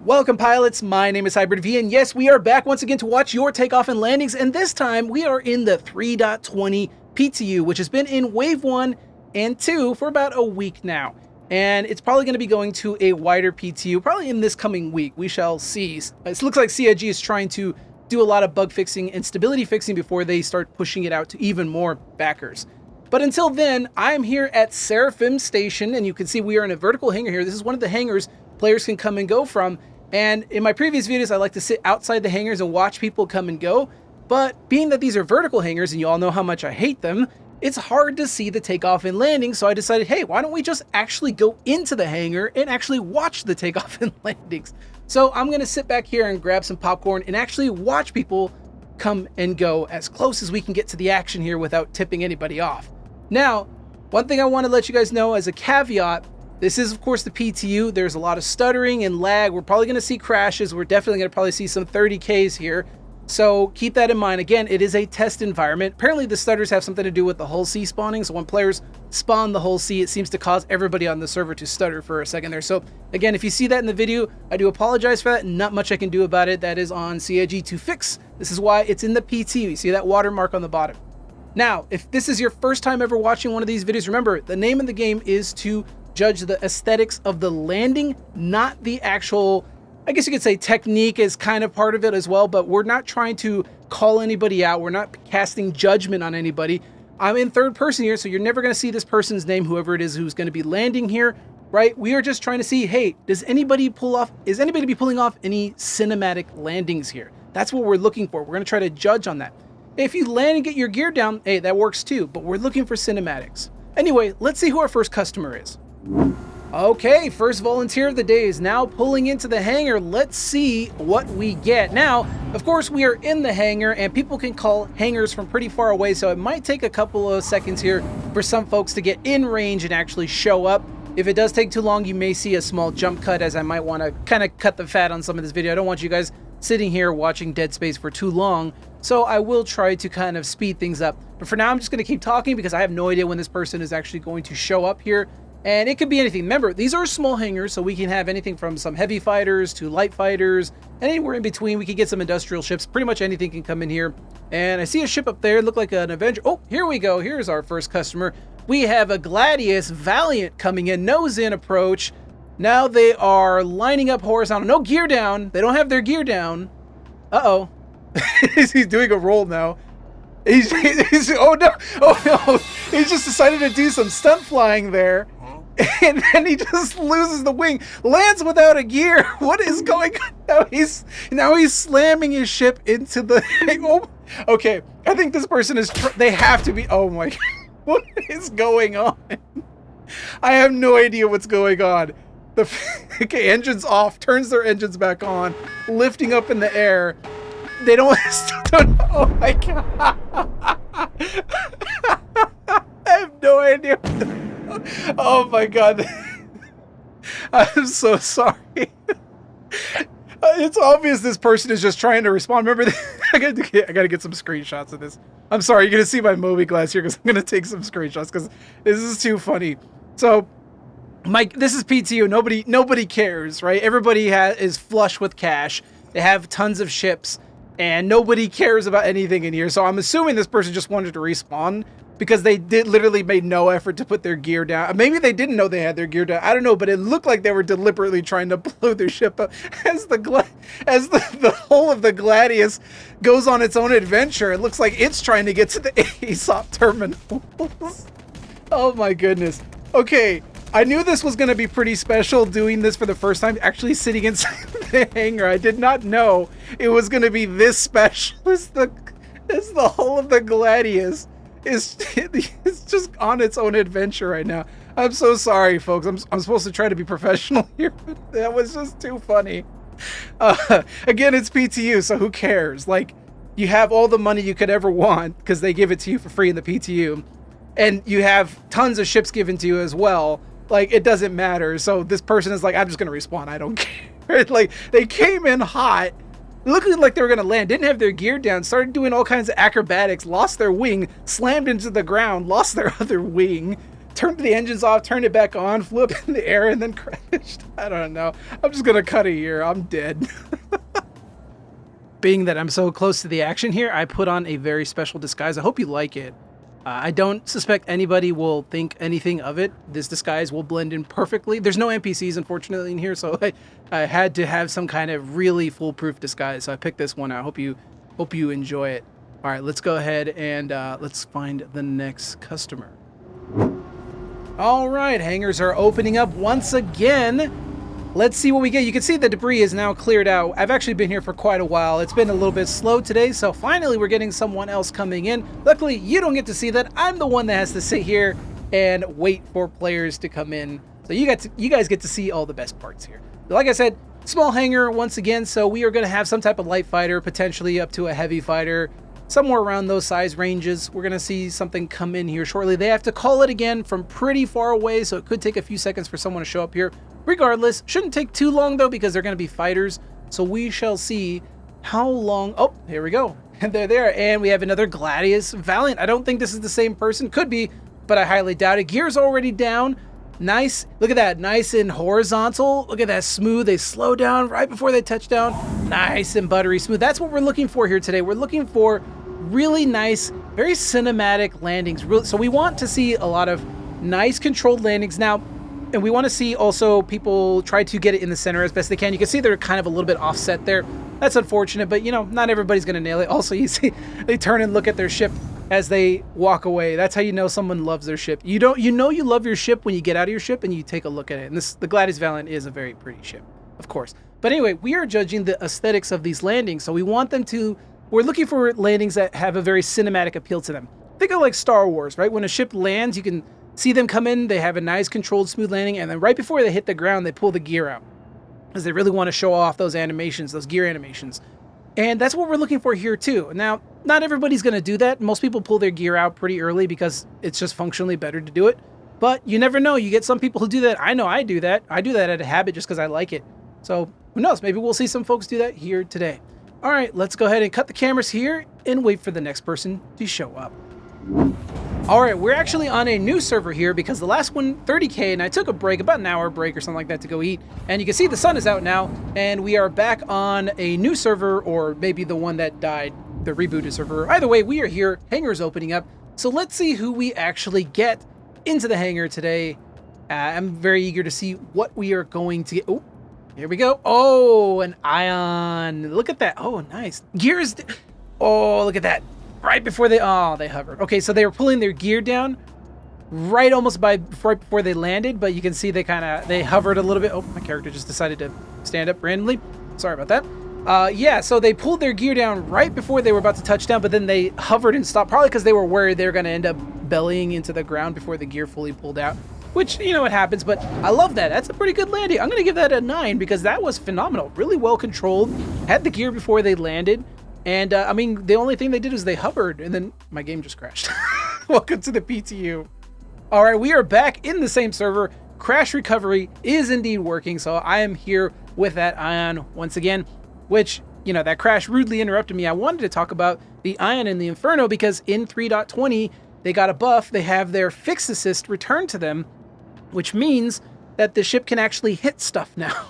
Welcome pilots, my name is Hybrid V, and yes, we are back once again to watch your takeoff and landings, and this time we are in the 3.20 PTU, which has been in Wave 1 and 2 for about a week now. And it's probably going to be going to a wider PTU, probably in this coming week. We shall see. It looks like CIG is trying to do a lot of bug fixing and stability fixing before they start pushing it out to even more backers. But until then, I'm here at Seraphim Station, and you can see we are in a vertical hangar here. This is one of the hangars players can come and go from. And in my previous videos, I like to sit outside the hangars and watch people come and go. But being that these are vertical hangars, and you all know how much I hate them, it's hard to see the takeoff and landing. So I decided, hey, why don't we just actually go into the hangar and actually watch the takeoff and landings? So I'm going to sit back here and grab some popcorn and actually watch people come and go as close as we can get to the action here without tipping anybody off. Now, one thing I want to let you guys know as a caveat, this is, of course, the PTU. There's a lot of stuttering and lag. We're probably going to see crashes. We're definitely going to probably see some 30Ks here. So keep that in mind. Again, it is a test environment. Apparently, the stutters have something to do with the hull C spawning. So when players spawn the hull C, it seems to cause everybody on the server to stutter for a second there. So again, if you see that in the video, I do apologize for that. Not much I can do about it. That is on CIG to fix. This is why it's in the PTU. You see that watermark on the bottom. Now, if this is your first time ever watching one of these videos, remember, the name of the game is to judge the aesthetics of the landing, not the actual, I guess you could say technique is kind of part of it as well, but we're not trying to call anybody out. We're not casting judgment on anybody. I'm in third person here, so you're never going to see this person's name, whoever it is who's going to be landing here, right? We are just trying to see, hey, is anybody be pulling off any cinematic landings here? That's what we're looking for. We're going to try to judge on that. If you land and get your gear down, hey, that works too, but we're looking for cinematics. Anyway, let's see who our first customer is. Okay, first volunteer of the day is now pulling into the hangar. Let's see what we get. Now, of course, we are in the hangar and people can call hangars from pretty far away, so it might take a couple of seconds here for some folks to get in range and actually show up. If it does take too long, you may see a small jump cut, as I might want to kind of cut the fat on some of this video. I don't want you guys sitting here watching Dead Space for too long, so I will try to kind of speed things up. But for now, I'm just going to keep talking because I have no idea when this person is actually going to show up here. And it could be anything. Remember, these are small hangars, so we can have anything from some heavy fighters to light fighters, and anywhere in between. We could get some industrial ships. Pretty much anything can come in here. And I see a ship up there, look like an Avenger. Oh, here we go. Here's our first customer. We have a Gladius Valiant coming in, nose in approach. Now they are lining up horizontal. No gear down. They don't have their gear down. Uh-oh. He's doing a roll now. He's oh no. He's just decided to do some stunt flying there. And then he just loses the wing, lands without a gear. What is going on? Now he's slamming his ship into the. Oh, okay, I think this person is. They have to be. Oh my! What is going on? I have no idea what's going on. Okay, engines off. Turns their engines back on, lifting up in the air. They don't. Oh my god! I have no idea. Oh my god. I'm so sorry. It's obvious this person is just trying to respond. Remember, I gotta get some screenshots of this. I'm sorry, you're gonna see my movie glass here because I'm gonna take some screenshots because this is too funny. So, this is PTU. Nobody cares, right? Everybody is flush with cash. They have tons of ships, and nobody cares about anything in here. So I'm assuming this person just wanted to respawn, because they literally made no effort to put their gear down. Maybe they didn't know they had their gear down. I don't know, but it looked like they were deliberately trying to blow their ship up. As the hull of the Gladius goes on its own adventure, it looks like it's trying to get to the ASOP terminals. Oh my goodness. Okay, I knew this was going to be pretty special doing this for the first time, actually sitting inside the hangar. I did not know it was going to be this special as the hull of the Gladius. It's just on its own adventure right now. I'm so sorry, folks. I'm supposed to try to be professional here, but that was just too funny. Again, it's PTU, so who cares? Like, you have all the money you could ever want because they give it to you for free in the PTU, and you have tons of ships given to you as well. Like, it doesn't matter. So this person is like, I'm just gonna respawn. I don't care. Like, they came in hot, looking like they were going to land, didn't have their gear down, started doing all kinds of acrobatics, lost their wing, slammed into the ground, lost their other wing, turned the engines off, turned it back on, flew up in the air, and then crashed. I don't know. I'm just gonna cut it here. I'm dead. Being that I'm so close to the action here, I put on a very special disguise. I hope you like it. I don't suspect anybody will think anything of it. This disguise will blend in perfectly. There's no NPCs, unfortunately, in here, so I had to have some kind of really foolproof disguise. So I picked this one out. I hope you enjoy it. All right, let's go ahead and let's find the next customer. All right, hangars are opening up once again. Let's see what we get. You can see the debris is now cleared out. I've actually been here for quite a while. It's been a little bit slow today, so finally we're getting someone else coming in. Luckily, you don't get to see that. I'm the one that has to sit here and wait for players to come in. So you guys get to see all the best parts here. But like I said, small hangar once again, so we are going to have some type of light fighter, potentially up to a heavy fighter, somewhere around those size ranges. We're going to see something come in here shortly. They have to call it again from pretty far away, so it could take a few seconds for someone to show up here. Regardless, shouldn't take too long though, because they're going to be fighters. So we shall see how long. Oh, here we go. And they're there. And we have another Gladius Valiant. I don't think this is the same person. Could be, but I highly doubt it. Gear's already down. Nice. Look at that. Nice and horizontal. Look at that smooth. They slow down right before they touch down. Nice and buttery smooth. That's what we're looking for here today. We're looking for really nice, very cinematic landings. So we want to see a lot of nice controlled landings. Now, and we want to see also people try to get it in the center as best they can. You can see they're kind of a little bit offset there. That's unfortunate, but you know, not everybody's going to nail it. Also, you see they turn and look at their ship as they walk away. That's how you know someone loves their ship. You know you love your ship when you get out of your ship and you take a look at it. And the Gladius Valiant is a very pretty ship, of course. But anyway, we are judging the aesthetics of these landings. So we want them to, we're looking for landings that have a very cinematic appeal to them. Think of like Star Wars, right? When a ship lands, you can see them come in, they have a nice controlled smooth landing, and then right before they hit the ground, they pull the gear out because they really want to show off those animations, those gear animations. And that's what we're looking for here too. Now, not everybody's going to do that. Most people pull their gear out pretty early because it's just functionally better to do it. But you never know. You get some people who do that. I know I do that. I do that out of habit just because I like it. So who knows? Maybe we'll see some folks do that here today. All right, let's go ahead and cut the cameras here and wait for the next person to show up. All right, we're actually on a new server here because the last one, 30K, and I took a break, about an hour break or something like that to go eat. And you can see the sun is out now, and we are back on a new server, or maybe the one that died, the rebooted server. Either way, we are here, hangars opening up. So let's see who we actually get into the hangar today. I'm very eager to see what we are going to get. Oh, here we go. Oh, an ion. Look at that. Oh, nice. Gears. Oh, look at that. Right before they hovered. Okay, so they were pulling their gear down right before they landed, but you can see they hovered a little bit. Oh, my character just decided to stand up randomly. Sorry about that. Yeah, so they pulled their gear down right before they were about to touch down, but then they hovered and stopped, probably because they were worried they were going to end up bellying into the ground before the gear fully pulled out, which, you know, it happens, but I love that. That's a pretty good landing. I'm going to give that a 9 because that was phenomenal. Really well controlled. Had the gear before they landed. And, I mean, the only thing they did is they hovered, and then my game just crashed. Welcome to the PTU. All right, we are back in the same server. Crash recovery is indeed working, so I am here with that ion once again, which, you know, that crash rudely interrupted me. I wanted to talk about the ion in the Inferno because in 3.20, they got a buff. They have their fixed assist returned to them, which means that the ship can actually hit stuff now.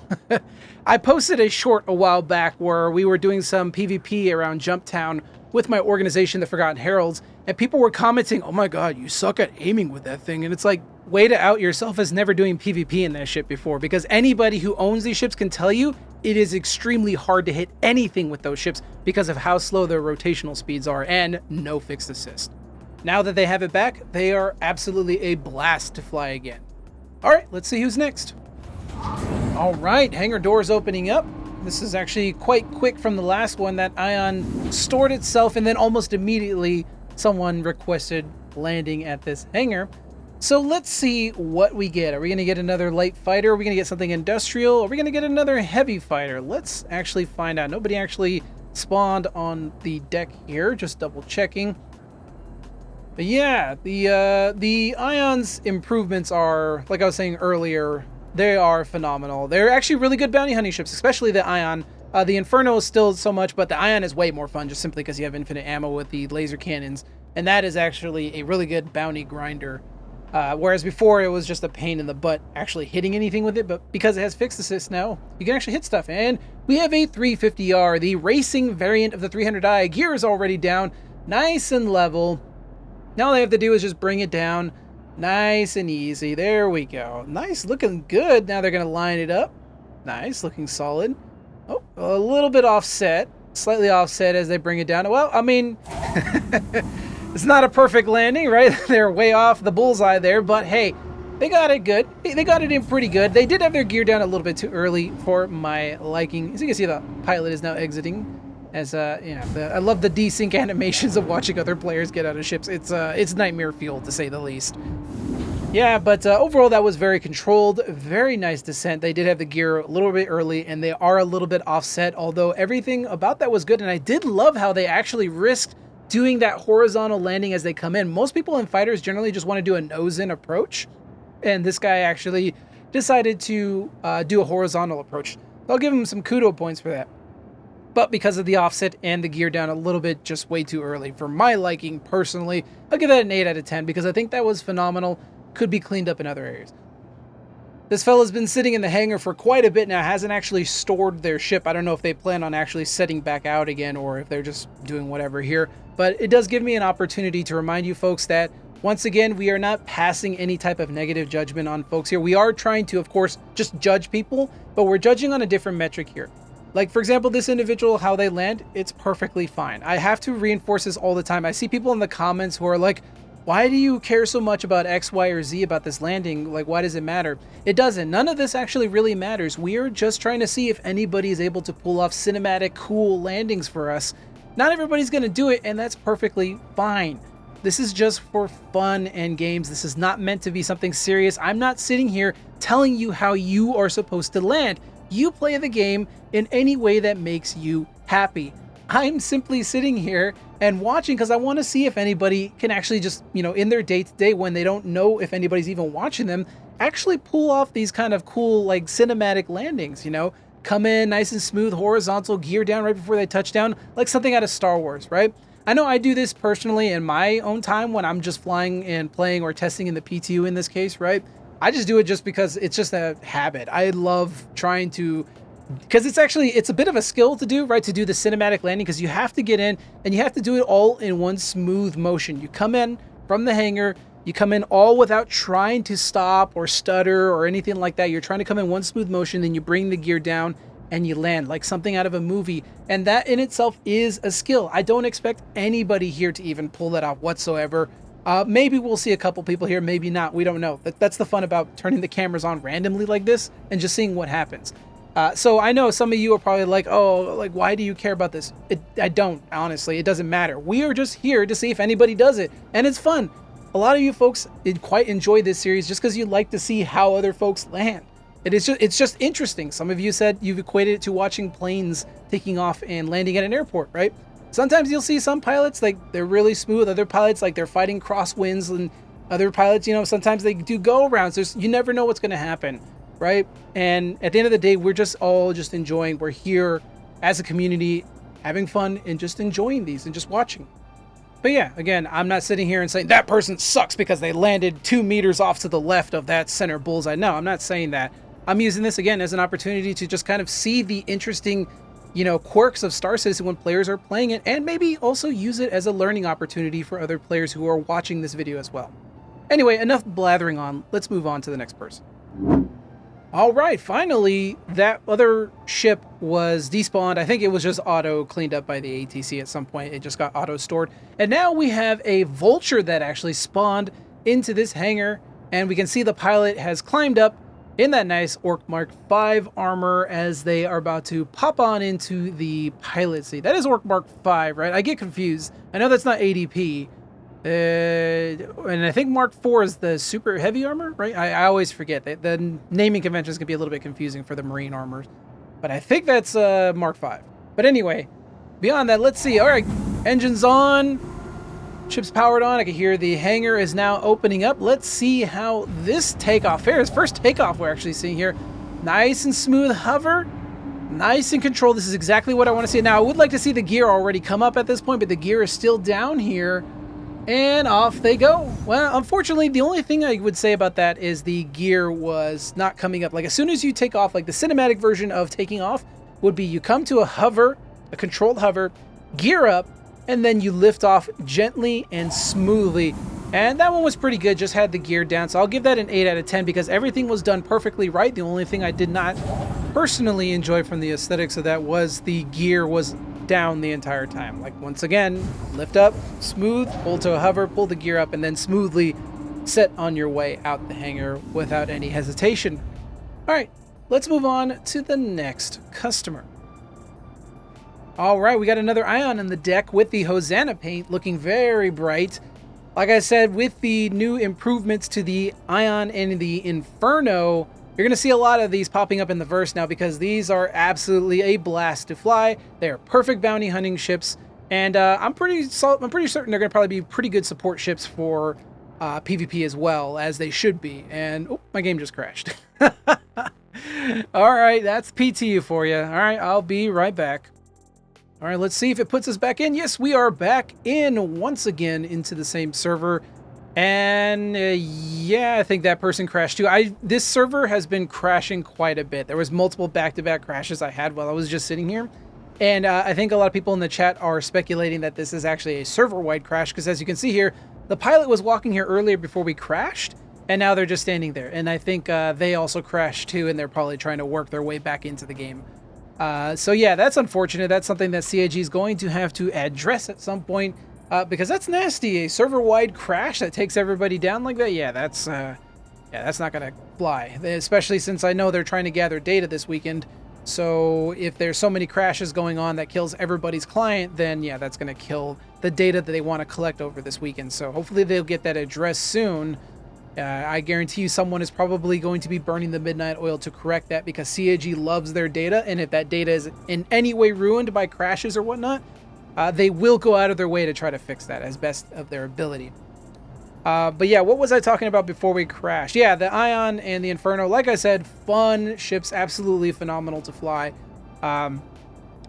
I posted a short a while back where we were doing some PvP around Jumptown with my organization, the Forgotten Heralds, and people were commenting, oh my god, you suck at aiming with that thing. And it's like, way to out yourself as never doing PvP in that ship before, because anybody who owns these ships can tell you it is extremely hard to hit anything with those ships because of how slow their rotational speeds are and no fixed assist. Now that they have it back, they are absolutely a blast to fly again. All right, let's see who's next. All right, hangar doors opening up. This is actually quite quick from the last one. That ion stored itself and then almost immediately someone requested landing at this hangar. So let's see what we get. Are we going to get another light fighter? Are we going to get something industrial? Are we going to get another heavy fighter? Let's actually find out. Nobody actually spawned on the deck here. Just double checking. But yeah, the Ion's improvements are, like I was saying earlier, they are phenomenal. They're actually really good bounty hunting ships, especially the Ion. The Inferno is still so much, but the Ion is way more fun just simply because you have infinite ammo with the laser cannons. And that is actually a really good bounty grinder. Whereas before it was just a pain in the butt actually hitting anything with it, but because it has fixed assist now, you can actually hit stuff. And we have a 350R, the racing variant of the 300i. Gear is already down, nice and level. Now all they have to do is just bring it down, nice and easy. There we go. Nice, looking good. Now they're going to line it up. Nice, looking solid. Oh, a little bit offset, slightly offset as they bring it down. Well, I mean... It's not a perfect landing, right? They're way off the bullseye there, but hey, they got it good. They got it in pretty good. They did have their gear down a little bit too early for my liking. As you can see, the pilot is now exiting. As I love the desync animations of watching other players get out of ships. It's nightmare fuel to say the least. Yeah, but overall that was very controlled, very nice descent. They did have the gear a little bit early, and they are a little bit offset. Although everything about that was good, and I did love how they actually risked doing that horizontal landing as they come in. Most people in fighters generally just want to do a nose-in approach, and this guy actually decided to do a horizontal approach. I'll give him some kudo points for that. But because of the offset and the gear down a little bit, just way too early for my liking personally, I'll give that an 8 out of 10 because I think that was phenomenal. Could be cleaned up in other areas. This fella's been sitting in the hangar for quite a bit now, hasn't actually stored their ship. I don't know if they plan on actually setting back out again or if they're just doing whatever here. But it does give me an opportunity to remind you folks that, once again, we are not passing any type of negative judgment on folks here. We are trying to, of course, just judge people, but we're judging on a different metric here. Like, for example, this individual, how they land, it's perfectly fine. I have to reinforce this all the time. I see people in the comments who are like, why do you care so much about X, Y, or Z about this landing? Like, why does it matter? It doesn't. None of this actually really matters. We are just trying to see if anybody is able to pull off cinematic, cool landings for us. Not everybody's going to do it, and that's perfectly fine. This is just for fun and games. This is not meant to be something serious. I'm not sitting here telling you how you are supposed to land. You play the game in any way that makes you happy. I'm simply sitting here and watching because I want to see if anybody can actually just, in their day-to-day when they don't know if anybody's even watching them, actually pull off these kind of cool, like, cinematic landings, Come in nice and smooth, horizontal, gear down right before they touch down, like something out of Star Wars, right? I know I do this personally in my own time when I'm just flying and playing or testing in the PTU in this case, right? I just do it just because it's just a habit. I love trying to... Because it's a bit of a skill to do, right? To do the cinematic landing, because you have to get in and you have to do it all in one smooth motion. You come in from the hangar, you come in all without trying to stop or stutter or anything like that. You're trying to come in one smooth motion, then you bring the gear down and you land like something out of a movie. And that in itself is a skill. I don't expect anybody here to even pull that off whatsoever. Maybe we'll see a couple people here, maybe not. We don't know. That's the fun about turning the cameras on randomly like this and just seeing what happens. So I know some of you are probably like, oh, like, why do you care about this? I don't, honestly. It doesn't matter. We are just here to see if anybody does it. And it's fun. A lot of you folks quite enjoy this series just because you like to see how other folks land. It's just interesting. Some of you said you've equated it to watching planes taking off and landing at an airport, right? Sometimes you'll see some pilots, like, they're really smooth. Other pilots, like, they're fighting crosswinds. And other pilots, sometimes they do go-arounds. You never know what's going to happen, right? And at the end of the day, we're just all just enjoying. We're here as a community, having fun and just enjoying these and just watching. But yeah, again, I'm not sitting here and saying that person sucks because they landed 2 meters off to the left of that center bullseye. No, I'm not saying that. I'm using this again as an opportunity to just kind of see the interesting, quirks of Star Citizen when players are playing it, and maybe also use it as a learning opportunity for other players who are watching this video as well. Anyway, enough blathering on. Let's move on to the next person. All right, finally, that other ship was despawned. I think it was just auto cleaned up by the ATC at some point. It just got auto stored. And now we have a Vulture that actually spawned into this hangar. And we can see the pilot has climbed up in that nice Orc Mark 5 armor as they are about to pop on into the pilot seat. That is Orc Mark 5, right? I get confused. I know that's not ADP. And I think Mark 4 is the super heavy armor, right? I always forget that the naming conventions can be a little bit confusing for the marine armors, but I think that's Mark 5. But anyway, beyond that, let's see. All right, engines on, ship's powered on. I can hear the hangar is now opening up. Let's see how this takeoff fares. First takeoff we're actually seeing here. Nice and smooth hover, nice and controlled. This is exactly what I want to see. Now I would like to see the gear already come up at this point, but the gear is still down here. And off they go. Well, unfortunately, the only thing I would say about that is the gear was not coming up. Like, as soon as you take off, like the cinematic version of taking off would be you come to a hover, a controlled hover, gear up, and then you lift off gently and smoothly. And that one was pretty good, just had the gear down. So I'll give that an 8 out of 10 because everything was done perfectly right. The only thing I did not personally enjoy from the aesthetics of that was the gear was down the entire time. Like, once again, lift up, smooth, hold to a hover, pull the gear up, and then smoothly set on your way out the hangar without any hesitation. All right, let's move on to the next customer. All right, we got another Ion in the deck with the Hosanna paint looking very bright. Like I said, with the new improvements to the Ion and the Inferno, you're going to see a lot of these popping up in the verse now because these are absolutely a blast to fly. They are perfect bounty hunting ships, and I'm pretty certain they're going to probably be pretty good support ships for PvP as well, as they should be. And oh, my game just crashed. All right, that's PTU for you. All right, I'll be right back. All right, let's see if it puts us back in. Yes, we are back in once again into the same server. And yeah, I think that person crashed too. This server has been crashing quite a bit. There was multiple back-to-back crashes I had while I was just sitting here. And I think a lot of people in the chat are speculating that this is actually a server-wide crash, because as you can see here, the pilot was walking here earlier before we crashed, and now they're just standing there. And I think they also crashed too, and they're probably trying to work their way back into the game. So yeah, that's unfortunate. That's something that CIG is going to have to address at some point. Because that's nasty. A server-wide crash that takes everybody down like that. Yeah, that's not gonna fly. Especially since I know they're trying to gather data this weekend. So if there's so many crashes going on that kills everybody's client, then yeah, that's gonna kill the data that they want to collect over this weekend. So hopefully they'll get that addressed soon. I guarantee you someone is probably going to be burning the midnight oil to correct that, because CIG loves their data, and if that data is in any way ruined by crashes or whatnot, they will go out of their way to try to fix that as best of their ability. But yeah, what was I talking about before we crashed? Yeah, the Ion and the Inferno, like I said, fun ships, absolutely phenomenal to fly.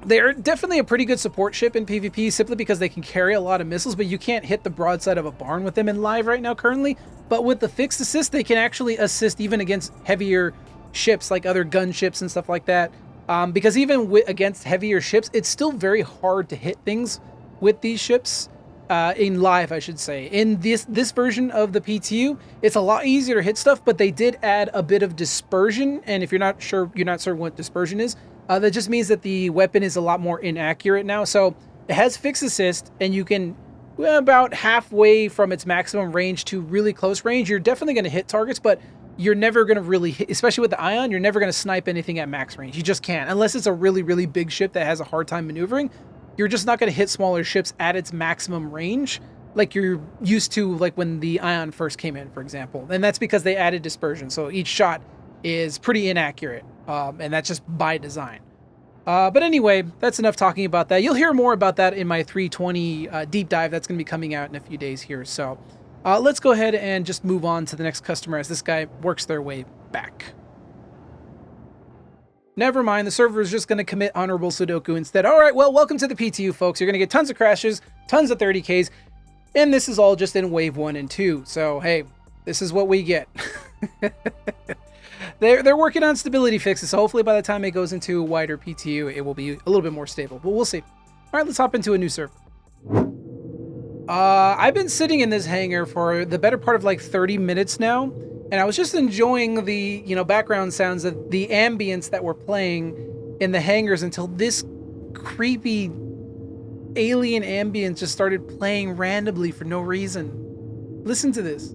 They're definitely a pretty good support ship in PvP, simply because they can carry a lot of missiles, but you can't hit the broadside of a barn with them in live right now currently. But with the fixed assist, they can actually assist even against heavier ships, like other gunships and stuff like that. Because even against heavier ships, it's still very hard to hit things with these ships. In live, I should say. In this version of the PTU, it's a lot easier to hit stuff, but they did add a bit of dispersion. And if you're not certain what dispersion is, that just means that the weapon is a lot more inaccurate now. So it has fixed assist, and you can, about halfway from its maximum range to really close range, you're definitely going to hit targets, but you're never going to really hit, especially with the Ion, you're never going to snipe anything at max range. You just can't, unless it's a really, really big ship that has a hard time maneuvering. You're just not going to hit smaller ships at its maximum range like you're used to, like when the Ion first came in, for example. And that's because they added dispersion, so each shot is pretty inaccurate, and that's just by design. But anyway, that's enough talking about that. You'll hear more about that in my 320 deep dive that's going to be coming out in a few days here. So let's go ahead and just move on to the next customer as this guy works their way back. Never mind, the server is just going to commit honorable Sudoku instead. All right, well, welcome to the PTU, folks. You're going to get tons of crashes, tons of 30Ks, and this is all just in Wave 1 and 2. So, hey, this is what we get. They're working on stability fixes, so hopefully by the time it goes into a wider PTU, it will be a little bit more stable, but we'll see. All right, let's hop into a new server. I've been sitting in this hangar for the better part of like 30 minutes now, and I was just enjoying the, background sounds of the ambience that were playing in the hangars until this creepy alien ambience just started playing randomly for no reason. Listen to this.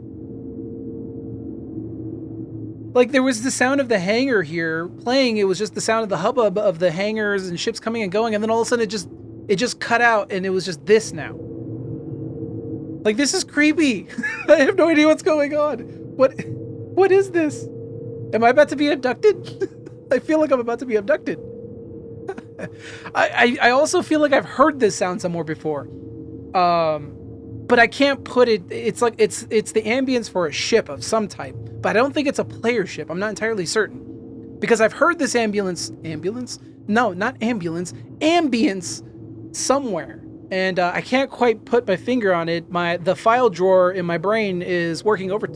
Like, there was the sound of the hangar here playing. It was just the sound of the hubbub of the hangars and ships coming and going, and then all of a sudden it just cut out, and it was just this now. Like, this is creepy. I have no idea what's going on. What is this? Am I about to be abducted? I feel like I'm about to be abducted. I also feel like I've heard this sound somewhere before. But I can't put it, it's like, it's the ambience for a ship of some type, but I don't think it's a player ship. I'm not entirely certain, because I've heard this ambulance? No, not ambulance, ambience somewhere. and I can't quite put my finger on it. The file drawer in my brain is working over.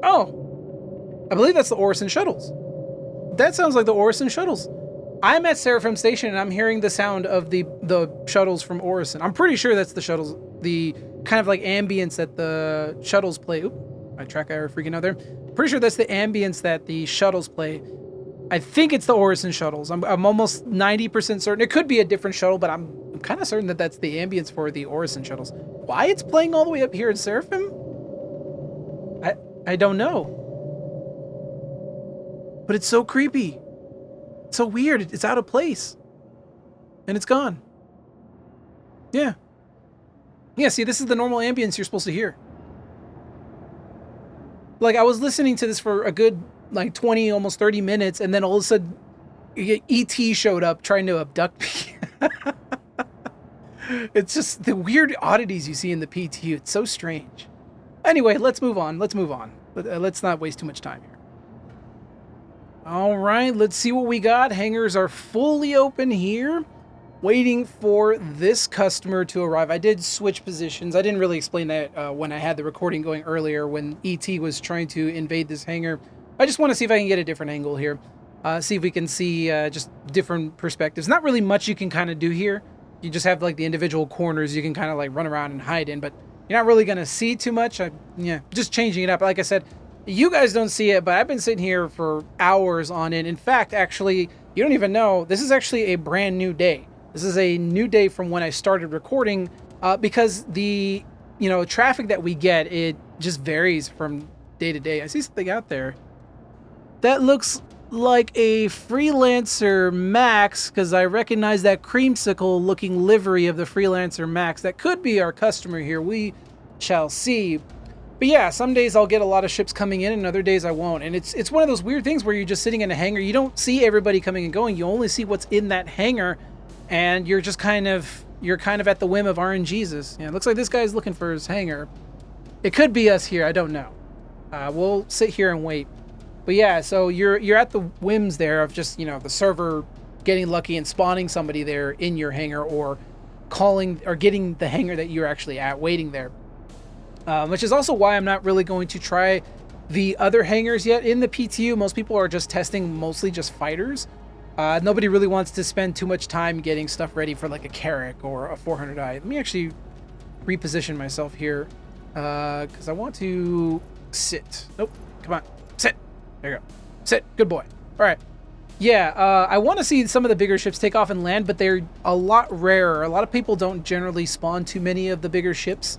Oh, I believe that's the Orison shuttles. That sounds like the Orison shuttles. I'm at Seraphim Station and I'm hearing the sound of the shuttles from Orison. I'm pretty sure that's the shuttles, the kind of like ambience that the shuttles play. Oop, my track error freaking out there. Pretty sure that's the ambience that the shuttles play. I think it's the Orison shuttles. I'm almost 90% certain. It could be a different shuttle, but I'm kind of certain that that's the ambience for the Orison shuttles. Why it's playing all the way up here in Seraphim? I don't know. But it's so creepy. It's so weird. It's out of place. And it's gone. Yeah. Yeah, see, this is the normal ambience you're supposed to hear. Like, I was listening to this for a good, like, 20, almost 30 minutes, and then all of a sudden, E.T. showed up trying to abduct me. It's just the weird oddities you see in the PTU. It's so strange. Anyway, let's move on. Let's move on. Let's not waste too much time here. All right, let's see what we got. Hangars are fully open here, waiting for this customer to arrive. I did switch positions. I didn't really explain that when I had the recording going earlier when ET was trying to invade this hangar. I just want to see if I can get a different angle here. See if we can see just different perspectives. Not really much you can kind of do here. You just have like the individual corners you can kind of like run around and hide in, but you're not really going to see too much. Yeah, just changing it up. Like I said, you guys don't see it, but I've been sitting here for hours on it. In fact, actually, you don't even know, this is actually a brand new day. This is a new day from when I started recording because the, traffic that we get, it just varies from day to day. I see something out there. That looks like a Freelancer Max because I recognize that creamsicle looking livery of the Freelancer Max. That could be our customer here. We shall see. But yeah, some days I'll get a lot of ships coming in and other days I won't. And it's one of those weird things where you're just sitting in a hangar. You don't see everybody coming and going. You only see what's in that hangar. And you're just kind of at the whim of RNGesus. Yeah, it looks like this guy's looking for his hangar. It could be us here. I don't know. We'll sit here and wait. But yeah, so you're at the whims there of just, the server getting lucky and spawning somebody there in your hangar or calling or getting the hangar that you're actually at waiting there. Which is also why I'm not really going to try the other hangars yet. In the PTU, most people are just testing mostly just fighters. Nobody really wants to spend too much time getting stuff ready for like a Carrack or a 400i. Let me actually reposition myself here because I want to sit. Nope, come on, sit. There you go. Sit, good boy. All right. Yeah, I want to see some of the bigger ships take off and land, but they're a lot rarer. A lot of people don't generally spawn too many of the bigger ships.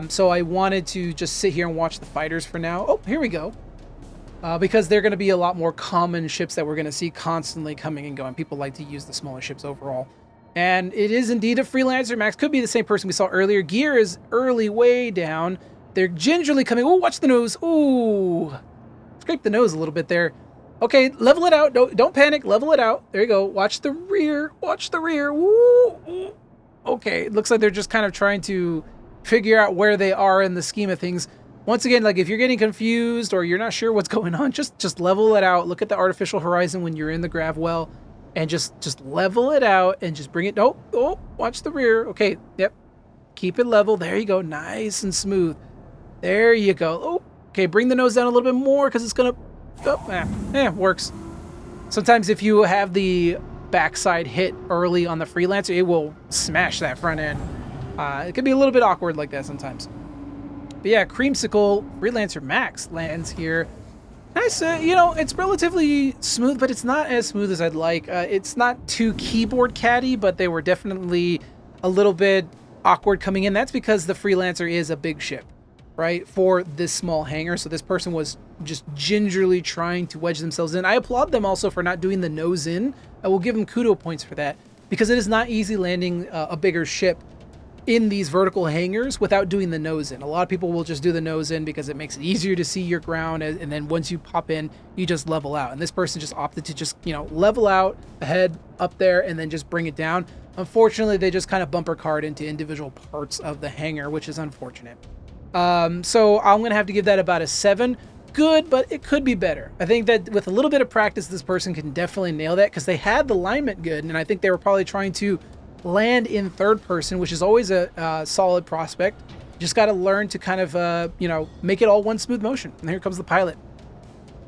So I wanted to just sit here and watch the fighters for now. Oh, here we go. Because they're going to be a lot more common ships that we're going to see constantly coming and going. People like to use the smaller ships overall. And it is indeed a Freelancer Max. Could be the same person we saw earlier. Gear is early way down. They're gingerly coming. Oh, watch the nose. Ooh. Scrape the nose a little bit there. Okay, level it out. Don't panic. Level it out. There you go. Watch the rear. Watch the rear. Woo. Okay, it looks like they're just kind of trying to figure out where they are in the scheme of things. Once again, like if you're getting confused or you're not sure what's going on, just level it out. Look at the artificial horizon when you're in the grav well and just level it out and just bring it. Oh, watch the rear. Okay, yep. Keep it level. There you go. Nice and smooth. There you go. Oh, okay, bring the nose down a little bit more because it's going to, works. Sometimes if you have the backside hit early on the Freelancer, it will smash that front end. It can be a little bit awkward like that sometimes. But yeah, Creamsicle Freelancer Max lands here. Nice, it's relatively smooth, but it's not as smooth as I'd like. It's not too keyboard catty, but they were definitely a little bit awkward coming in. That's because the Freelancer is a big ship, right, for this small hangar. So this person was just gingerly trying to wedge themselves in. I applaud them also for not doing the nose in. I will give them kudo points for that because it is not easy landing a bigger ship in these vertical hangars without doing the nose in. A lot of people will just do the nose in because it makes it easier to see your ground, and then once you pop in, you just level out. And this person just opted to just, level out ahead up there and then just bring it down. Unfortunately, they just kind of bumper card into individual parts of the hangar, which is unfortunate. So I'm going to have to give that about a 7. Good, but it could be better. I think that with a little bit of practice, this person can definitely nail that because they had the alignment good, and I think they were probably trying to land in third person, which is always a solid prospect. Just got to learn to kind of, you know, make it all one smooth motion. And here comes the pilot.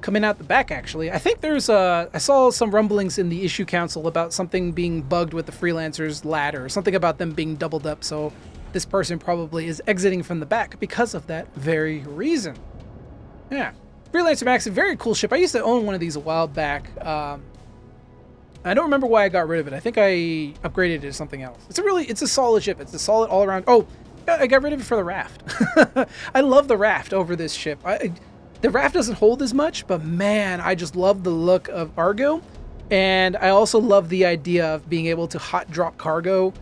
Coming out the back, actually. I think there's I saw some rumblings in the issue council about something being bugged with the Freelancer's ladder, something about them being doubled up, so this person probably is exiting from the back because of that very reason. Yeah. Freelancer Max, a very cool ship. I used to own one of these a while back. I don't remember why I got rid of it. I think I upgraded it to something else. It's a solid ship. It's a solid all around. Oh, I got rid of it for the raft. I love the raft over this ship. The raft doesn't hold as much, but man, I just love the look of Argo. And I also love the idea of being able to hot drop cargo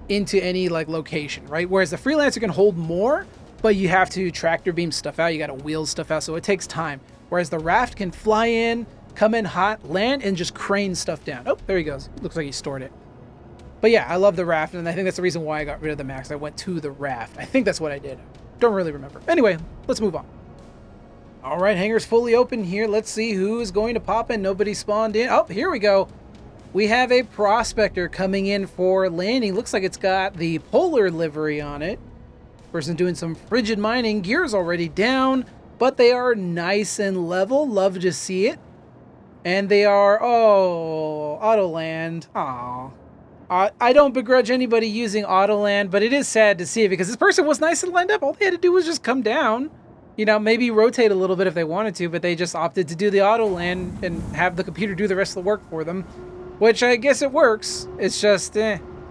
into any like location, right? Whereas the Freelancer can hold more, but you have to tractor beam stuff out. You got to wheel stuff out, so it takes time. Whereas the raft can fly in, come in hot, land, and just crane stuff down. Oh, there he goes. Looks like he stored it. But yeah, I love the raft, and I think that's the reason why I got rid of the Max. I went to the raft. I think that's what I did. Don't really remember. Anyway, let's move on. All right, hangar's fully open here. Let's see who is going to pop in. Nobody spawned in. Oh, here we go. We have a Prospector coming in for landing. Looks like it's got the polar livery on it. Person doing some frigid mining. Gear's already down, but they are nice and level. Love to see it. And they are, oh, auto land. Aw. I don't begrudge anybody using auto land, but it is sad to see it because this person was nice and lined up. All they had to do was just come down. You know, maybe rotate a little bit if they wanted to, but they just opted to do the auto land and have the computer do the rest of the work for them, which I guess it works. It's just,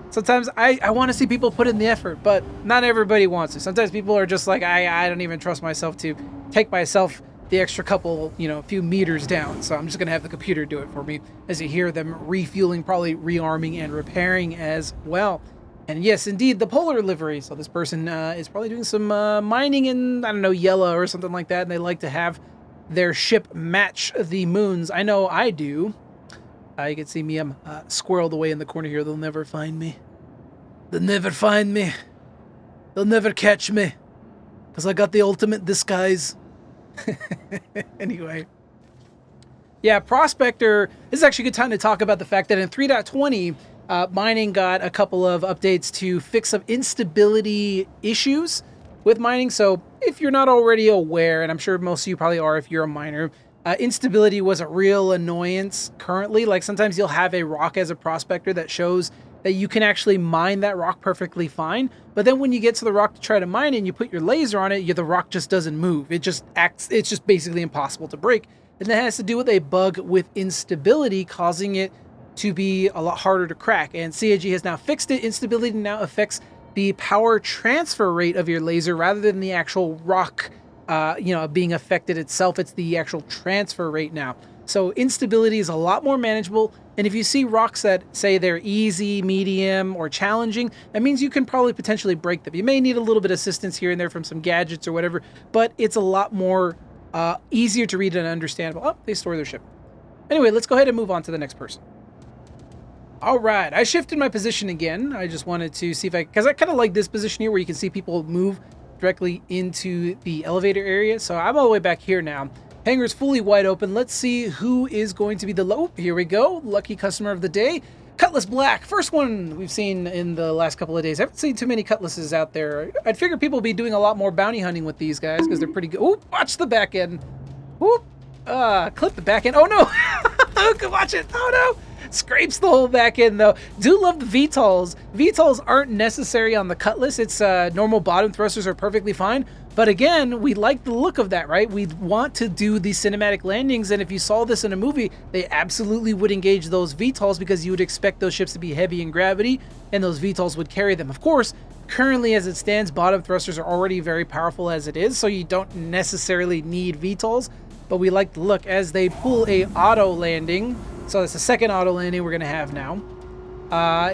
sometimes I want to see people put in the effort, but not everybody wants to. Sometimes people are just like, I don't even trust myself to take myself the extra couple, you know, few meters down. So I'm just going to have the computer do it for me, as you hear them refueling, probably rearming and repairing as well. And yes, indeed, the polar livery. So this person is probably doing some mining in, I don't know, yellow or something like that. And they like to have their ship match the moons. I know I do. You can see me, I'm squirreled away in the corner here. They'll never find me. They'll never find me. They'll never catch me. Because I got the ultimate disguise. Anyway. Yeah, Prospector, this is actually a good time to talk about the fact that in 3.20, mining got a couple of updates to fix some instability issues with mining. So if you're not already aware, and I'm sure most of you probably are if you're a miner, instability was a real annoyance currently. Like sometimes you'll have a rock as a prospector that shows that you can actually mine that rock perfectly fine. But then when you get to the rock to try to mine it and you put your laser on it, the rock just doesn't move. It just acts, it's just basically impossible to break. And that has to do with a bug with instability, causing it to be a lot harder to crack. And CAG has now fixed it. Instability now affects the power transfer rate of your laser rather than the actual rock, being affected itself. It's the actual transfer rate now. So instability is a lot more manageable. And if you see rocks that say they're easy, medium, or challenging, that means you can probably potentially break them. You may need a little bit of assistance here and there from some gadgets or whatever, but it's a lot more easier to read and understandable. Oh, they store their ship. Anyway, let's go ahead and move on to the next person. All right, I shifted my position again. I just wanted to see if because I kind of like this position here where you can see people move directly into the elevator area. So I'm all the way back here now. Hangar's fully wide open. Let's see who is going to be the here we go. Lucky customer of the day. Cutlass Black. First one we've seen in the last couple of days. I haven't seen too many Cutlasses out there. I'd figure people would be doing a lot more bounty hunting with these guys because they're pretty good. Ooh, watch the back end. Ooh, clip the back end. Oh no. Watch it. Oh no. Scrapes the whole back end though. Do love the VTOLs. VTOLs aren't necessary on the Cutlass. It's normal bottom thrusters are perfectly fine. But again, we like the look of that, right? We want to do these cinematic landings, and if you saw this in a movie, they absolutely would engage those VTOLs because you would expect those ships to be heavy in gravity, and those VTOLs would carry them. Of course, currently as it stands, bottom thrusters are already very powerful as it is, so you don't necessarily need VTOLs, but we like the look as they pull a auto landing. So that's the second auto landing we're gonna have now.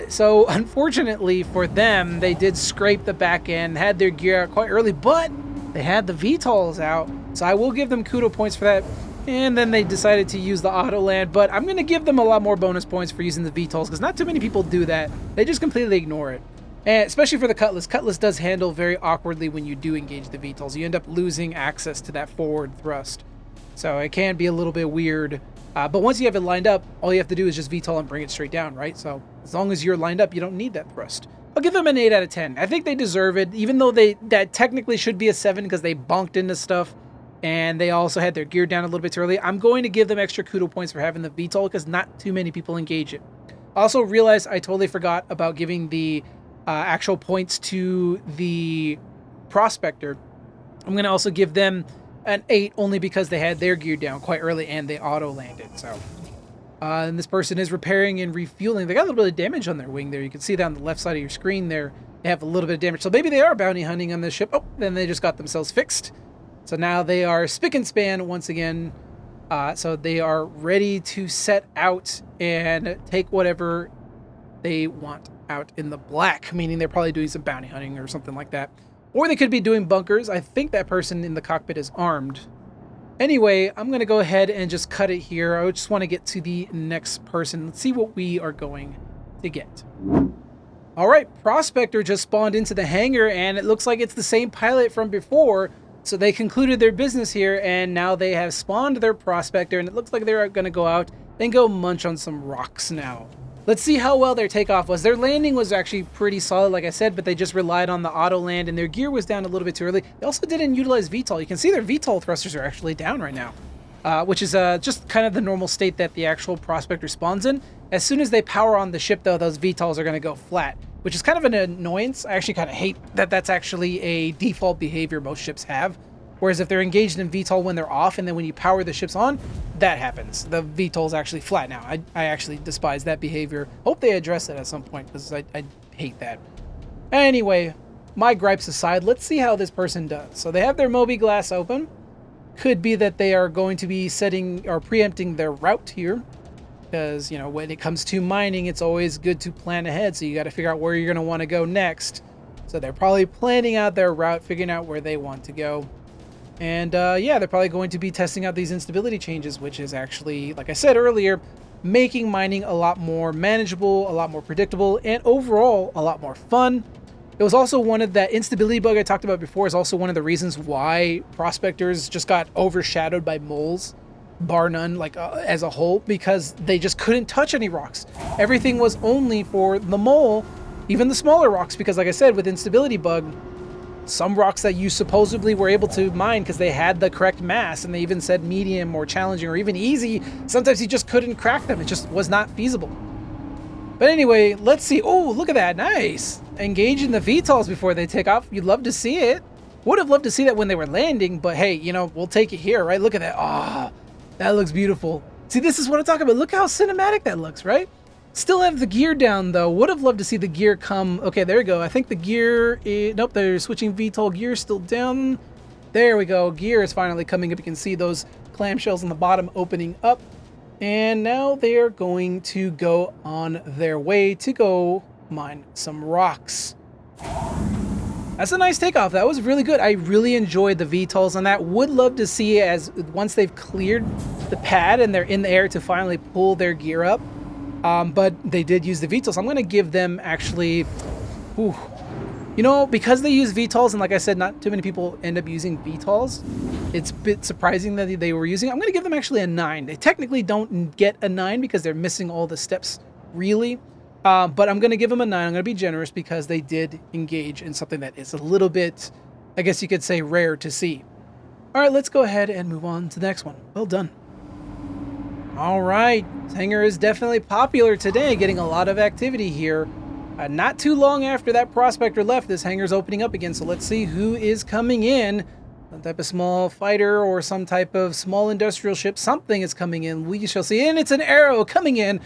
So unfortunately for them, they did scrape the back end, had their gear out quite early, but they had the VTOLs out, so I will give them kudo points for that. And then they decided to use the auto land, but I'm going to give them a lot more bonus points for using the VTOLs because not too many people do that. They just completely ignore it. And especially for the Cutlass. Cutlass does handle very awkwardly when you do engage the VTOLs. You end up losing access to that forward thrust. So it can be a little bit weird But once you have it lined up, all you have to do is just VTOL and bring it straight down, right? So as long as you're lined up, you don't need that thrust. I'll give them an 8 out of 10. I think they deserve it, even though that technically should be a 7 because they bunked into stuff and they also had their gear down a little bit too early. I'm going to give them extra kudo points for having the VTOL because not too many people engage it. I also realized I totally forgot about giving the actual points to the Prospector. I'm going to also give them an 8 only because they had their gear down quite early and they auto landed. So, and this person is repairing and refueling. They got a little bit of damage on their wing there. You can see that on the left side of your screen there. They have a little bit of damage. So maybe they are bounty hunting on this ship. Oh, then they just got themselves fixed. So now they are spick and span once again. So they are ready to set out and take whatever they want out in the black, meaning they're probably doing some bounty hunting or something like that. Or they could be doing bunkers. I think that person in the cockpit is armed. Anyway, I'm going to go ahead and just cut it here. I just want to get to the next person. Let's see what we are going to get. All right, Prospector just spawned into the hangar, and it looks like it's the same pilot from before. So they concluded their business here, and now they have spawned their Prospector, and it looks like they're going to go out and go munch on some rocks now. Let's see how well their takeoff was. Their landing was actually pretty solid, like I said, but they just relied on the auto land, and their gear was down a little bit too early. They also didn't utilize VTOL. You can see their VTOL thrusters are actually down right now, which is just kind of the normal state that the actual Prospector spawns in. As soon as they power on the ship, though, those VTOLs are going to go flat, which is kind of an annoyance. I actually kind of hate that that's actually a default behavior most ships have. Whereas if they're engaged in VTOL when they're off, and then when you power the ships on, that happens. The VTOL's actually flat now. I actually despise that behavior. Hope they address it at some point, because I hate that. Anyway, my gripes aside, let's see how this person does. So they have their Moby glass open. Could be that they are going to be setting or preempting their route here. Because, you know, when it comes to mining, it's always good to plan ahead. So you got to figure out where you're going to want to go next. So they're probably planning out their route, figuring out where they want to go. And yeah, they're probably going to be testing out these instability changes, which is actually, like I said earlier, making mining a lot more manageable, a lot more predictable, and overall a lot more fun. It was also one of that instability bug I talked about before is also one of the reasons why Prospectors just got overshadowed by moles, bar none, like as a whole, because they just couldn't touch any rocks. Everything was only for the mole, even the smaller rocks, because like I said, with instability bug, some rocks that you supposedly were able to mine because they had the correct mass, and they even said medium or challenging or even easy, sometimes you just couldn't crack them. It just was not feasible. But anyway, let's see. Oh, look at that. Nice. Engage in the VTOLs before they take off. You'd love to see it. Would have loved to see that when they were landing, but hey, you know, we'll take it here, right? Look at that. Ah, that looks beautiful. See, this is what I'm talking about. Look how cinematic that looks, right? Still have the gear down, though. Would have loved to see the gear come. Okay, there we go. I think the gear is... Nope, they're switching VTOL gear still down. There we go. Gear is finally coming up. You can see those clamshells on the bottom opening up. And now they are going to go on their way to go mine some rocks. That's a nice takeoff. That was really good. I really enjoyed the VTOLs on that. Would love to see as once they've cleared the pad and they're in the air to finally pull their gear up. But they did use the VTOLs. I'm going to give them actually, you know, because they use VTOLs, and like I said, not too many people end up using VTOLs. It's a bit surprising that they were using it. I'm going to give them actually a 9. They technically don't get a 9 because they're missing all the steps, really. But I'm going to give them a 9. I'm going to be generous because they did engage in something that is a little bit, I guess you could say, rare to see. All right, let's go ahead and move on to the next one. Well done. All right, this hangar is definitely popular today, getting a lot of activity here. Not too long after that Prospector left, this hangar's opening up again, so let's see who is coming in. Some type of small fighter or some type of small industrial ship, something is coming in. We shall see, and it's an Arrow coming in,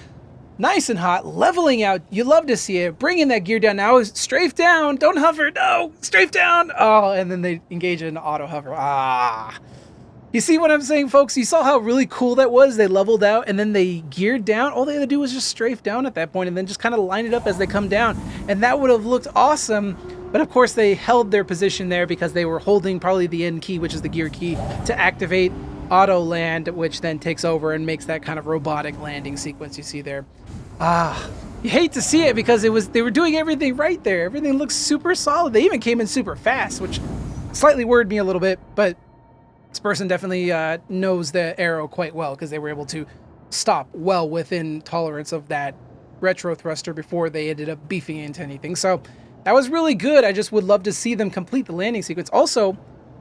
nice and hot, leveling out. You love to see it, bringing that gear down. Now strafe down, don't hover, no, strafe down. Oh, and then they engage in auto hover. Ah. You see what I'm saying, folks? You saw how really cool that was? They leveled out and then they geared down. All they had to do was just strafe down at that point and then just kind of line it up as they come down. And that would have looked awesome. But of course, they held their position there because they were holding probably the N key, which is the gear key, to activate auto land, which then takes over and makes that kind of robotic landing sequence you see there. Ah, you hate to see it because they were doing everything right there. Everything looks super solid. They even came in super fast, which slightly worried me a little bit, but this person definitely knows the Arrow quite well because they were able to stop well within tolerance of that retro thruster before they ended up beefing into anything. So that was really good. I just would love to see them complete the landing sequence. Also,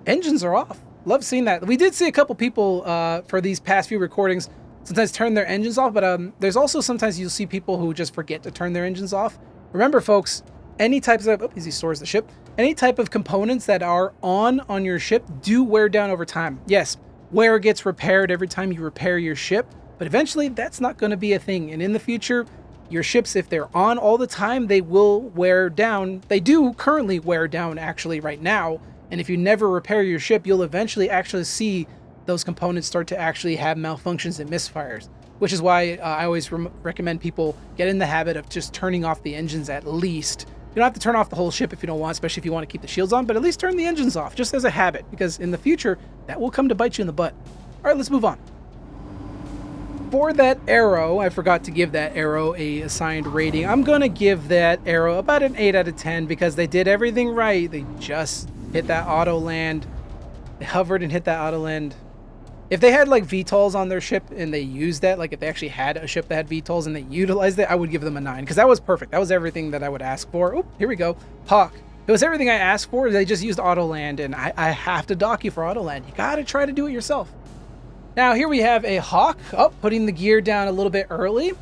engines are off. Love seeing that. We did see a couple people for these past few recordings sometimes turn their engines off, but there's also sometimes you'll see people who just forget to turn their engines off. Remember, folks, any types of he stores the ship. Any type of components that are on your ship do wear down over time. Yes, wear gets repaired every time you repair your ship, but eventually that's not going to be a thing. And in the future, your ships, if they're on all the time, they will wear down. They do currently wear down actually right now. And if you never repair your ship, you'll eventually actually see those components start to actually have malfunctions and misfires, which is why I always recommend people get in the habit of just turning off the engines at least. You don't have to turn off the whole ship if you don't want, especially if you want to keep the shields on, but at least turn the engines off just as a habit, because in the future, that will come to bite you in the butt. All right, let's move on. For that arrow, I forgot to give that arrow a assigned rating. I'm going to give that arrow about an 8 out of 10 because they did everything right. They just hit that auto land. They hovered and hit that auto land. If they had like VTOLs on their ship and they used that, like if they actually had a ship that had VTOLs and they utilized it, I would give them a 9 because that was perfect. That was everything that I would ask for. Oh, here we go. Hawk. It was everything I asked for. They just used auto land, and I have to dock you for auto land. You got to try to do it yourself. Now here we have a Hawk. Oh, putting the gear down a little bit early.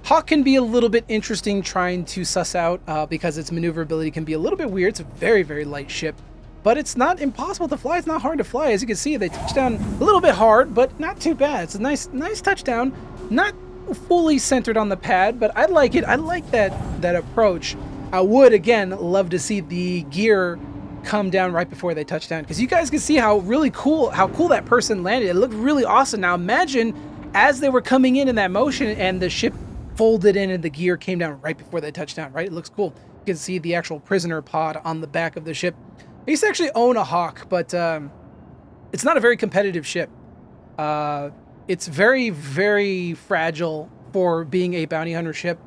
Hawk can be a little bit interesting trying to suss out because its maneuverability can be a little bit weird. It's a very, very light ship. But it's not impossible to fly. It's not hard to fly. As you can see, they touch down a little bit hard, but not too bad. It's a nice touchdown. Not fully centered on the pad, but I like it. I like that approach. I would, again, love to see the gear come down right before they touch down, because you guys can see how cool that person landed. It looked really awesome. Now imagine as they were coming in that motion and the ship folded in and the gear came down right before they touched down, right? It looks cool. You can see the actual prisoner pod on the back of the ship. I used to actually own a Hawk, but it's not a very competitive ship. It's very, very fragile for being a bounty hunter ship.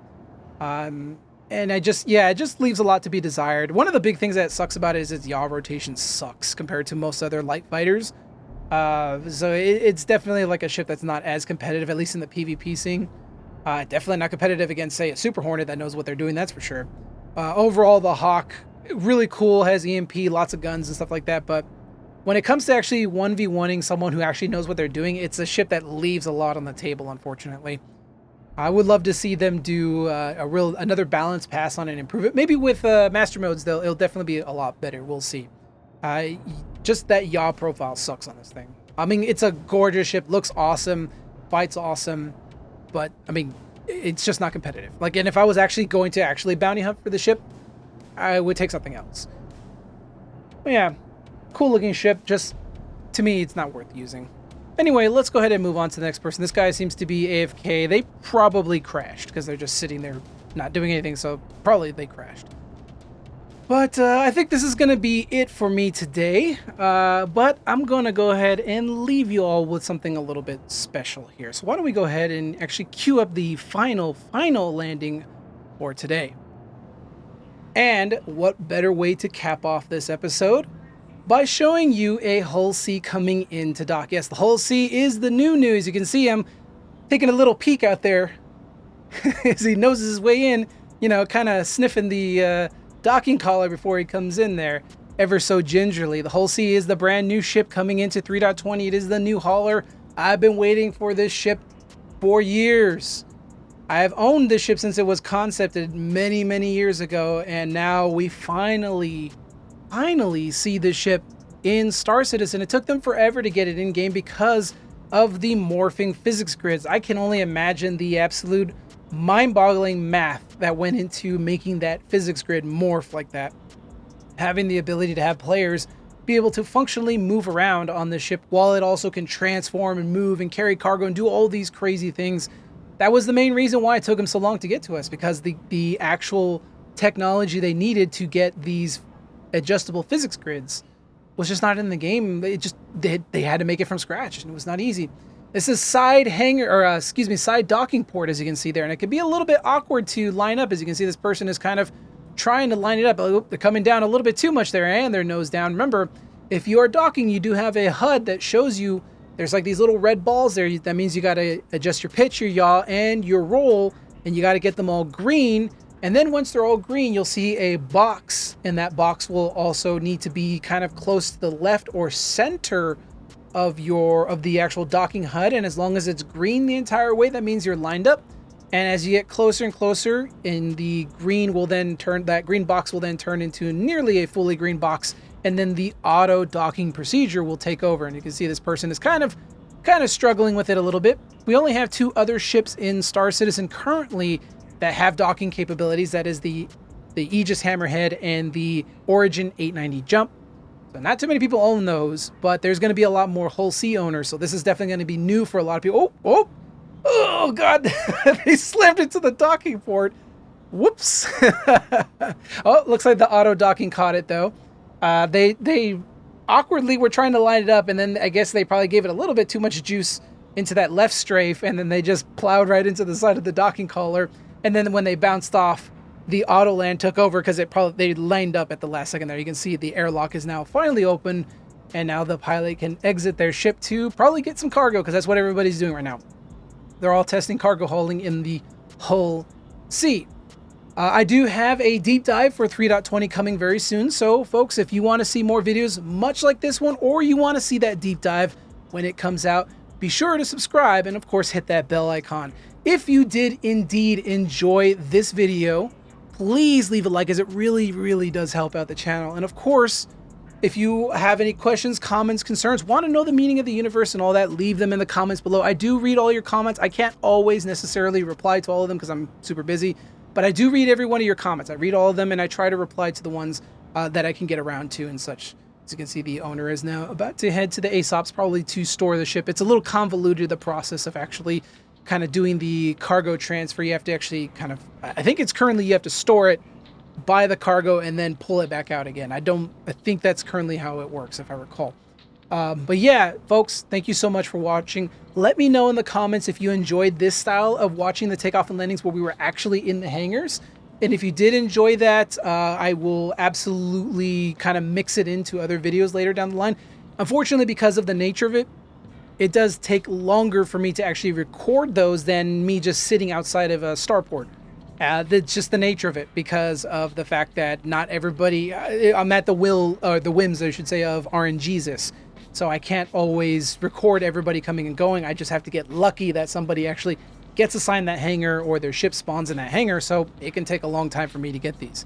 And it just leaves a lot to be desired. One of the big things that sucks about it is its yaw rotation sucks compared to most other light fighters. So it's definitely like a ship that's not as competitive, at least in the PvP scene. Definitely not competitive against, say, a Super Hornet that knows what they're doing, that's for sure. Overall, the Hawk, really cool, has EMP, lots of guns and stuff like that, but when it comes to actually 1v1ing someone who actually knows what they're doing, it's a ship that leaves a lot on the table, unfortunately. I would love to see them do another balance pass on and improve it. Maybe with master modes, it'll definitely be a lot better. We'll see. Just that yaw profile sucks on this thing. I mean, it's a gorgeous ship, looks awesome, fights awesome, but I mean, it's just not competitive. Like, and if I was actually going to bounty hunt for the ship, I would take something else. But yeah, cool looking ship. Just to me, it's not worth using. Anyway, let's go ahead and move on to the next person. This guy seems to be AFK. They probably crashed because they're just sitting there not doing anything. So probably they crashed. But I think this is going to be it for me today. But I'm going to go ahead and leave you all with something a little bit special here. So why don't we go ahead and actually queue up the final landing for today. And what better way to cap off this episode by showing you a Hull C coming into dock. Yes, the Hull C is the new news. You can see him taking a little peek out there as he noses his way in, you know, kind of sniffing the docking collar before he comes in there, ever so gingerly. The Hull C is the brand new ship coming into 3.20. It is the new hauler. I've been waiting for this ship for years. I have owned this ship since it was concepted many, many years ago, and now we finally see this ship in Star Citizen. It took them forever to get it in game because of the morphing physics grids. I can only imagine the absolute mind-boggling math that went into making that physics grid morph like that. Having the ability to have players be able to functionally move around on the ship while it also can transform and move and carry cargo and do all these crazy things. That was the main reason why it took them so long to get to us, because the actual technology they needed to get these adjustable physics grids was just not in the game. They had to make it from scratch, and it was not easy. This is side docking port, as you can see there, and it can be a little bit awkward to line up. As you can see, this person is kind of trying to line it up. Oh, they're coming down a little bit too much there, and their nose down. Remember, if you are docking, you do have a HUD that shows you there's like these little red balls there. That means you got to adjust your pitch, your yaw, and your roll, and you got to get them all green. And then once they're all green, you'll see a box, and that box will also need to be kind of close to the left or center of the actual docking HUD. And as long as it's green the entire way, that means you're lined up. And as you get closer and closer, and the green will then turn, that green box will then turn into nearly a fully green box, and then the auto docking procedure will take over. And you can see this person is kind of struggling with it a little bit. We only have 2 other ships in Star Citizen currently that have docking capabilities. That is the Aegis Hammerhead and the Origin 890 Jump. So not too many people own those, but there's going to be a lot more Hull C owners. So this is definitely going to be new for a lot of people. Oh God, they slammed into the docking port. Whoops. Oh, looks like the auto docking caught it though. They awkwardly were trying to line it up, and then I guess they probably gave it a little bit too much juice into that left strafe, and then they just plowed right into the side of the docking collar. And then when they bounced off, the auto land took over because they lined up at the last second there. You can see the airlock is now finally open, and now the pilot can exit their ship to probably get some cargo, because that's what everybody's doing right now. They're all testing cargo hauling in the Hull C. I do have a deep dive for 3.20 coming very soon. So folks, if you want to see more videos much like this one, or you want to see that deep dive when it comes out, be sure to subscribe and of course hit that bell icon. If you did indeed enjoy this video, please leave a like, as it really, really does help out the channel. And of course, if you have any questions, comments, concerns, want to know the meaning of the universe and all that, leave them in the comments below. I do read all your comments. I can't always necessarily reply to all of them because I'm super busy, but I do read every one of your comments. I read all of them, and I try to reply to the ones that I can get around to and such. As you can see, the owner is now about to head to the ASOPs, probably to store the ship. It's a little convoluted, the process of actually kind of doing the cargo transfer. You have to actually I think it's currently you have to store it, buy the cargo, and then pull it back out again. I think that's currently how it works, if I recall. But yeah, folks, thank you so much for watching. Let me know in the comments if you enjoyed this style of watching the takeoff and landings where we were actually in the hangars. And if you did enjoy that, I will absolutely kind of mix it into other videos later down the line. Unfortunately, because of the nature of it, it does take longer for me to actually record those than me just sitting outside of a starport. That's just the nature of it, because of the fact that not everybody, I'm at the whims, I should say, of RNGesus. So I can't always record everybody coming and going. I just have to get lucky that somebody actually gets assigned that hangar, or their ship spawns in that hangar. So it can take a long time for me to get these.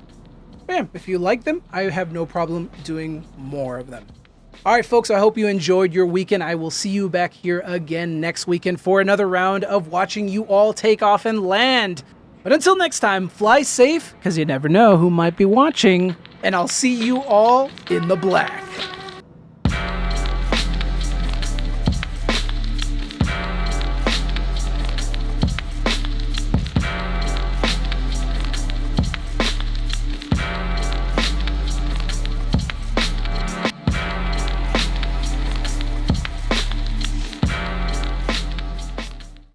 But yeah, if you like them, I have no problem doing more of them. All right, folks, I hope you enjoyed your weekend. I will see you back here again next weekend for another round of watching you all take off and land. But until next time, fly safe, because you never know who might be watching, and I'll see you all in the black.